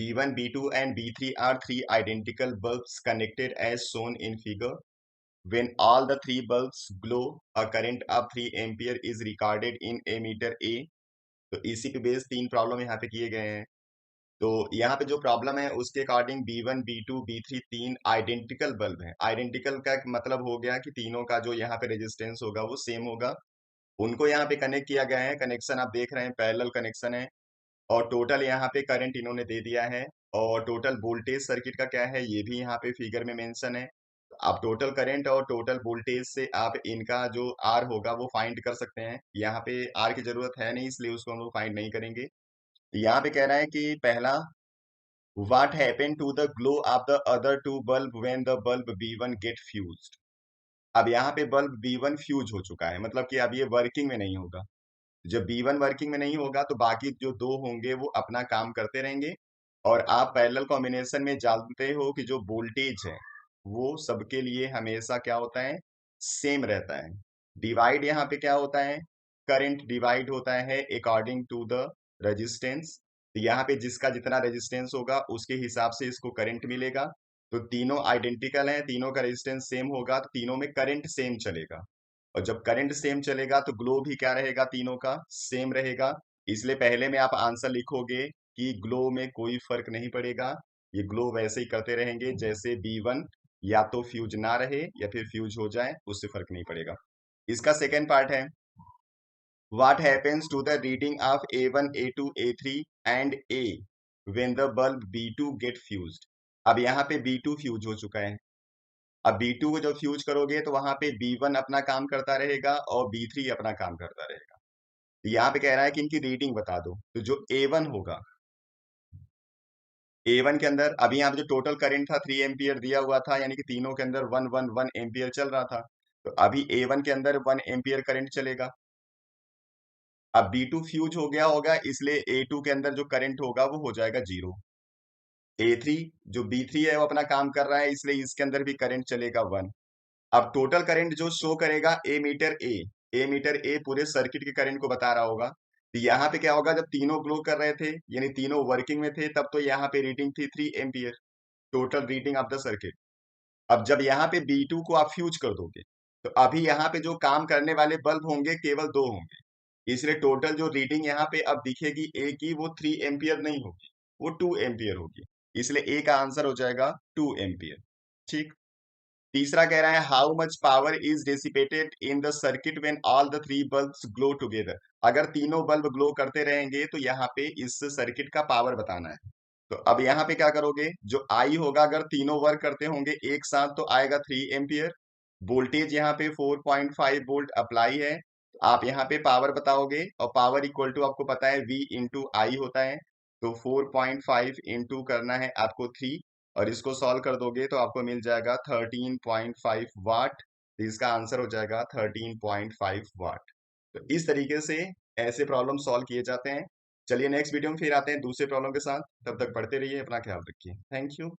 B1, B2 and B3 are three identical bulbs connected as shown in figure. When all the three bulbs glow, a current of 3 ampere is recorded in ammeter A. तो इसी पे base तीन problem यहाँ पे किए गए हैं। तो यहाँ पे जो प्रॉब्लम है उसके अकॉर्डिंग B1, B2, B3 तीन आइडेंटिकल बल्ब हैं। आइडेंटिकल का मतलब हो गया कि तीनों का जो यहाँ पे रेजिस्टेंस होगा वो सेम होगा। उनको यहाँ पे कनेक्ट किया गया है। कनेक्शन आप देख रहे हैं पैरेलल कनेक्शन है। और टोटल यहाँ पे करंट इन्होंने दे दिया है। और टोटल वोल्टेज सर्किट का क्या है ये भी यहाँ पे फिगर में मेंशन है। आप टोटल करंट और टोटल वोल्टेज से आप इनका जो आर होगा वो फाइंड कर सकते हैं। यहाँ पे आर की जरूरत है नहीं इसलिए उसको हम लोग फाइंड नहीं करेंगे। यहाँ पे कह रहा है कि पहला, what happen to the glow of the other two bulb when the bulb B1 get fused. अब यहाँ पे बल्ब B1 फ्यूज हो चुका है, मतलब कि अब ये वर्किंग में नहीं होगा। जब B1 वर्किंग में नहीं होगा तो बाकी जो दो होंगे वो अपना काम करते रहेंगे। और आप पैरेलल कॉम्बिनेशन में जानते हो कि जो वोल्टेज है वो सबके लिए हमेशा क्या होता है, सेम रहता है। डिवाइड यहाँ पे क्या होता है, करंट डिवाइड होता है अकॉर्डिंग टू द रेजिस्टेंस। तो यहाँ पे जिसका जितना रेजिस्टेंस होगा उसके हिसाब से इसको करंट मिलेगा। तो तीनों आइडेंटिकल हैं, तीनों का रेजिस्टेंस सेम होगा तो तीनों में करंट सेम चलेगा। और जब करंट सेम चलेगा तो ग्लो भी क्या रहेगा, तीनों का सेम रहेगा। इसलिए पहले में आप आंसर लिखोगे कि ग्लो में कोई फर्क नहीं पड़ेगा, ये ग्लो वैसे ही करते रहेंगे जैसे B1 या तो फ्यूज ना रहे या फिर फ्यूज हो जाए, उससे फर्क नहीं पड़ेगा। इसका सेकेंड पार्ट है, what happens to the reading of A1, A2, A3 and A when the bulb B2 get fused. अब यहाँ पे B2 फ्यूज हो चुका है। अब B2 को जब फ्यूज करोगे तो वहां पे B1 अपना काम करता रहेगा और B3 अपना काम करता रहेगा। तो यहाँ पे कह रहा है कि इनकी रीडिंग बता दो। तो जो A1 होगा, A1 के अंदर अभी यहाँ पे जो टोटल करंट था 3 एम्पियर दिया हुआ था, यानी कि तीनों के अंदर 1 एम्पियर चल रहा था। तो अभी A1 के अंदर 1 एम्पियर करंट चलेगा। अब B2 फ्यूज हो गया होगा इसलिए A2 के अंदर जो करंट होगा वो हो जाएगा 0। A3 जो B3 है वो अपना काम कर रहा है इसलिए इसके अंदर भी करंट चलेगा 1। अब टोटल करंट जो शो करेगा ए मीटर ए पूरे सर्किट के करंट को बता रहा होगा। तो यहाँ पे क्या होगा, जब तीनों ग्लो कर रहे थे यानी तीनों वर्किंग में थे तब तो यहाँ पे रीडिंग थी 3 ampere, total reading of the circuit. अब जब यहाँ पे B2 को आप फ्यूज कर दोगे तो अभी यहाँ पे जो काम करने वाले बल्ब होंगे केवल दो होंगे, इसलिए टोटल जो रीडिंग यहाँ पे अब दिखेगी ए की वो 3 एम्पियर नहीं होगी, वो 2 एम्पियर होगी। इसलिए ए का आंसर हो जाएगा 2 एम्पियर। ठीक। तीसरा कह रहा है, how much power is dissipated in the circuit when all the three bulbs glow together. अगर तीनों बल्ब ग्लो करते रहेंगे तो यहाँ पे इस सर्किट का पावर बताना है। तो अब यहाँ पे क्या करोगे, जो आई होगा अगर तीनों वर्क करते होंगे एक साथ तो आएगा 3 एम्पियर। वोल्टेज यहाँ पे 4.5 वोल्ट अप्लाई है। तो आप यहाँ पे पावर बताओगे और पावर इक्वल टू आपको पता है V इंटू आई होता है। तो 4.5 इंटू करना है आपको 3 और इसको सॉल्व कर दोगे तो आपको मिल जाएगा 13.5 वाट। तो इसका आंसर हो जाएगा 13.5 वाट। तो इस तरीके से ऐसे प्रॉब्लम सॉल्व किए जाते हैं। चलिए नेक्स्ट वीडियो में फिर आते हैं दूसरे प्रॉब्लम के साथ। तब तक पढ़ते रहिए, अपना ख्याल रखिए। Thank you.